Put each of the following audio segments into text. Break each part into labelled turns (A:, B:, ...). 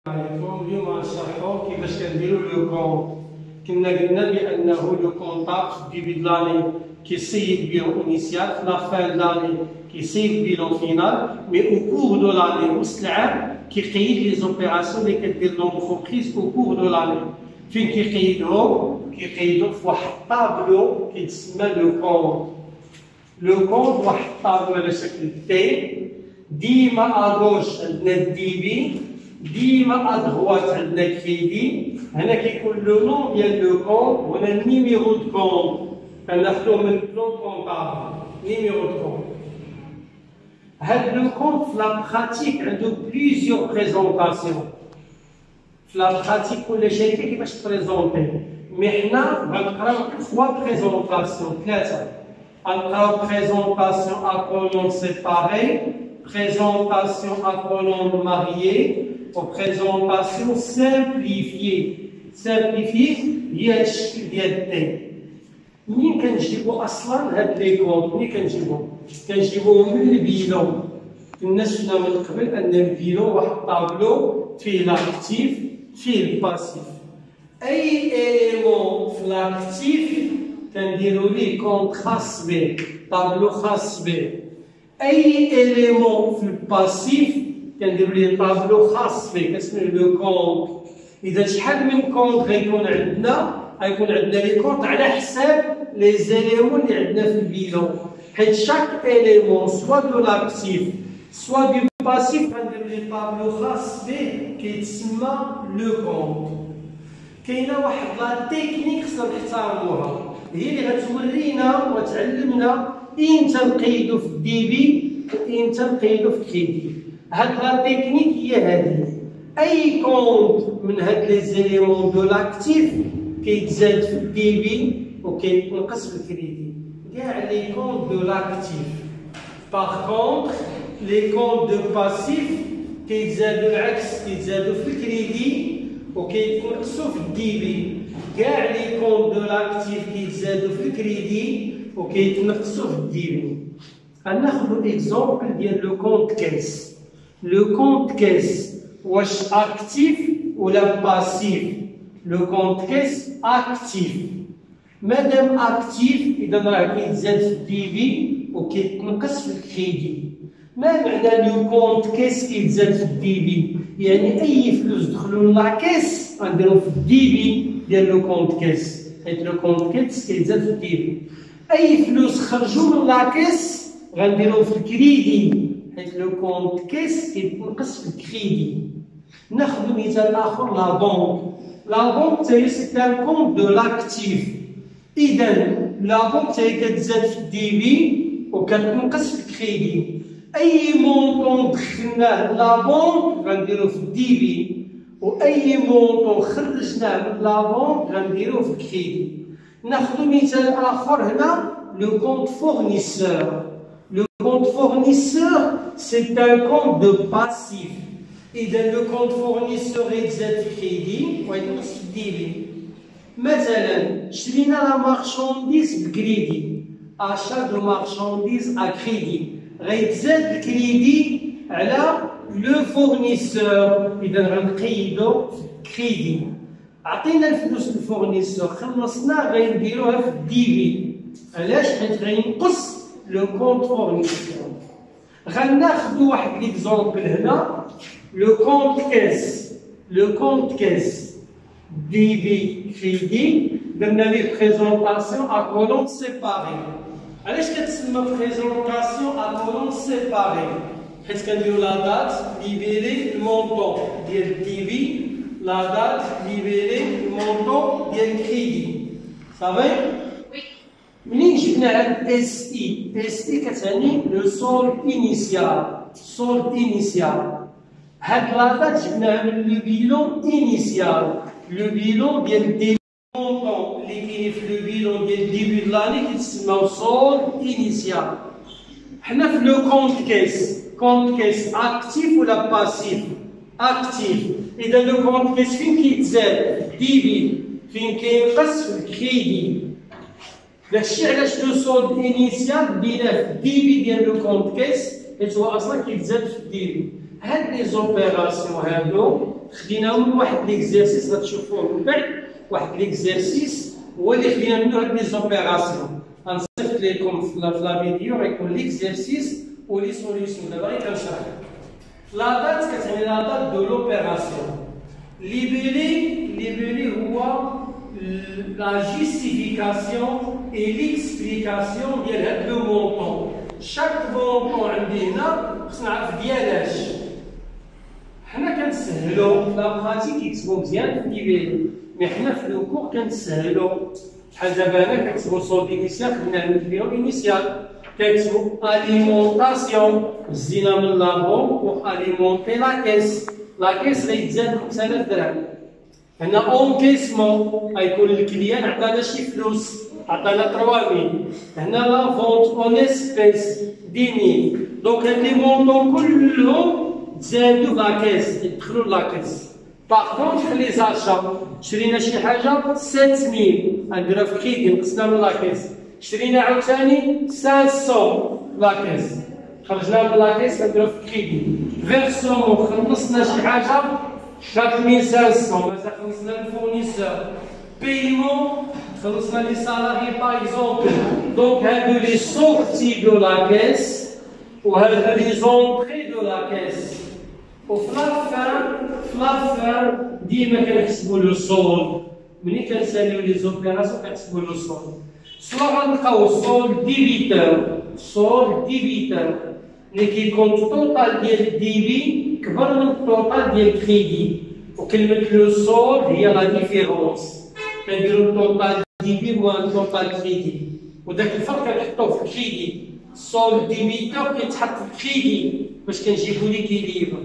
A: عليكم. اليوم غنشرحو كيفاش كنديرو لو كونط. كنا قلنا بانه لو كونطاكت في ديبي دلاني كيسيي البيلون انيسيال، في لا فان دلاني كيسيي البيلون فينال، مي او كور دو لاني وسط العام كيقيد لي زوبيراسيون اللي كدير لونتربريز او كور دو لاني. فين كيقيدهم؟ كيقيدهم في واحد الطابلو كيتسمى لو كونط. لو كونط واحد الطابلو على شكل تي، ديما اغوش عندنا الديبي، ديما ادغوات عندنا كريدي. هنا كيكون لو نون ديال لو كونط، وهنا النيميرو دو كونط كناخدوه من بلون كونطابل، نيميرو دو كونط. هاد لو كونط في لا براتيك عنده بليزيور بريزونطاسيون. في لا براتيك كل شركه كيفاش تبريزونتي، مي حنا غنقراو 3 بريزونطاسيون، 3. غنقراو بريزونطاسيون ا pronom séparé، présentation à pronom marié ou présentation simplifiée. simplifiée هي الشكل ديال التي. منين كنجيبو اصلا هاد لي كونط؟ منين كنجيبوهم من البيلون. الناس شفنا من قبل ان البيلون واحد الطابلو فيه لاكتيف فيه الباسيف. اي اليمون في لاكتيف كنديرو ليه كونط خاص به، طابلو خاص به. اي اليمون في الباسيف كنديرو ليه طابلو خاص به كنسميوه لو كونط. اذا شحال من كونط غيكون عندنا؟ غيكون عندنا لي كونط على حساب لي زيليمون اللي عندنا في البيلون، حيت شاك اليمون سوا دو لاكتيف سوا دو باسيف غنديرو ليه طابلو خاص به كيتسمى لو كونط. كاينه واحد لا تكنيك خصنا نحترموها، هي اللي غتورينا وتعلمنا امتى نقيدو في الديبي وامتى نقيدو في الكريدي. هاد لا تكنيك هي هادي. اي كونط من هاد لي زيليمون دو لاكتيف كيتزاد في الديبي وكيتنقص في الكريدي. كاع لي كونط دو لاكتيف. باغ كونطخ لي كونط دو باسيف كيتزادو العكس، كيتزادو في الكريدي وكيتنقصو في الديبي. كاع لي كونط دو لاكتيف كيتزادو في الكريدي وكيتنقصو في الديبي. غناخدو اكزومبل ديال لو كونط كيس. لو كونط كيس واش اكتيف ولا باسيف؟ لو كونط كيس اكتيف. مادام اكتيف اذا راه كيتزاد في الديبي وكيتنقص في الكريدي. ما معنى لو كونط كيس كيتزاد في الديبي؟ يعني اي فلوس دخلوا لاكيس غنديرو في الديبي ديال لو كونط كيس، حيت لو كونط كيس كيتزاد في الديبي. اي فلوس خرجوا من لاكيس غنديرو في الكريدي، حيت لو كونط كيس كيتنقص في الكريدي. ناخذ مثال اخر، لا بونك. لا بونك تاهي سي ان كونط دو لاكتيف. اذا لا بونك تاهي كتزاد في الديبي وكتنقص في الكريدي. اي مونطون دخلناه لا بونك غنديرو في الديبي، واي مونطون خرجناه من لا بونك غنديروه في الكريدي. ناخذ مثال اخر هنا، لو كونط فورنيسور. لو كونط فورنيسور سي ان كونط دو باسيف. اذا لو كونط فورنيسور يتزاد في الكريدي ويتنقص في الديبي. مثلا شرينا لا مارشانديز بكريدي، اشا دو مارشانديز ا كريدي، غيتزاد الكريدي على لو فورنيسور، اذا غنقيدو في الكريدي. عطينا الفلوس للفورنيسور خلصنا غنديروها في الديبي. علاش؟ حيت غينقص لو كونط فورنيسور. غناخدو واحد ليكزومبل هنا، لو كونط كيس. لو كونط كيس ديبي كريدي درنا ليه بريزونطاسيون ا كولون سيباري. علاش كتسمى بريزونطاسيون ا كولون سيباري؟ حيت كنديرو لا دات ليبيري المونطون ديال الديبي، لا دات ليبيري المونطون ديال الكريدي. صافي؟ منين جبنا هاد اس اي؟ اس اي كتعني لو سولد انيسيال. سولد انيسيال. هاد لا دات جبناها من لو بيلون انيسيال. لو بيلون ديال الديبي مونطون اللي كاين في لو بيلون ديال الديبي د لاني كيتسماو سولد انيسيال. حنا في لو كونط كيس، كونط كيس اكتيف ولا باسيف؟ اكتيف. اذا لو كونط كيس فين كيتزاد؟ الديبي. فين كينقص؟ في الكريدي. داكشي علاش لو سولد انيسيال ديناه في الديبي ديال لو كونط كيس، حيت هو اصلا كيتزاد في الديبي. هاد لي زوبيراسيون هادو خديناهم من واحد ليكزيرسيس غتشوفوه من بعد. واحد ليكزيرسيس هو اللي خدينا منه هاد لي زوبيراسيون. غنصيفط لكم في لا فيديو غيكون ليكزيرسيس و لي سوليسيون. دابا غير كنشرح. لا دات كتعني لا دات دو لوبيراسيون. ليبيلي هو la justification et l'explication ديال هاد لو مونطون. شاك مونطون عندي هنا خصنا نعرف ديالاش. حنا كنسهلو لا براتيك يكتبو مزيان في ليبيلي، مي حنا في لو كور كنسهلو. بحال دابا هنا كنكتبو سولد انيسيال، خدينا من كبيرو انيسيال، كنكتبو اليمونطاسيون زينا من لابون بوغ اليمونتي لا كيس. لا كيس غيتزاد 5000 درهم. هنا اونكيسمون غيكون الكليان عطانا شي فلوس، عطانا 3000. هنا لا فونت اون اسبيس 10000. دونك هاد لي مونطون كلهم تزادو لاكيس، يدخلو لاكيس. باغ كونتخ لي زاشا شرينا شي حاجه 7000 غنديرها في كريدي نقصنا من لاكيس. شرينا عاوتاني 500 لاكيس، خرجنا من لاكيس غنديرها في كريدي. فيرسومون خلصنا شي حاجه 4500 مازال خلصنا الفورنيسور. بايمون خلصنا لي سالاري باغ اكزومبل. دونك هادو لي سورتي دو لا كيس وهادو لي زونطري دو لا كيس. وفي لافان ديما كنحسبو لو سولد. ملي كنساليو لي زوبيراسيون كنحسبو لو سولد. سوا غنلقاو سولد ديبيتور اللي كيكون التوتال ديال الديبي كبر من التوتال ديال الكريدي. وكلمة لو سولد هي لا ديفيرونس. كنديرو التوتال ديبي موان التوتال كريدي، وداك الفرق كنحطوه في الكريدي. سولد ديبيتور كيتحط في الكريدي باش كنجيبو ليكيليبر.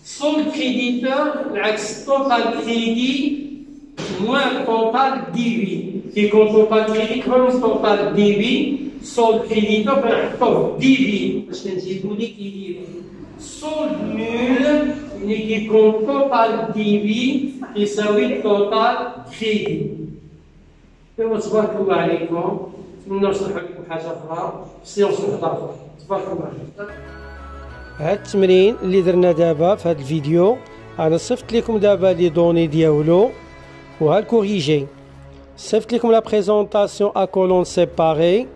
A: سولد كريديتور العكس التوتال كريدي موان التوتال ديبي. كيكون التوتال كريدي كبر من التوتال ديبي. سولد كريديتور كنحطوه في ديبي باش كنجيبو ليكيليبر. سولد نول اللي كيكون توتال ديبي يساوي توتال كريدي. ايوا تبارك الله عليكم. نتمنى نشرح لكم حاجه اخرى في سيونس اخرى. تبارك الله عليكم. هاد التمرين اللي درنا دابا في هاد الفيديو انا صيفط لكم دابا لي دوني ديالو وها الكوريجي. صيفط لكم لا بريزونطاسيون ا كولون سيباري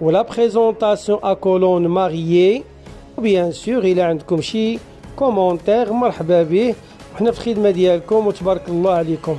A: ولا بريزونطاسيون ا كولون ماريي. وبيان سور الى عندكم شي كومونتير مرحبا به، وحنا في الخدمه ديالكم وتبارك الله عليكم.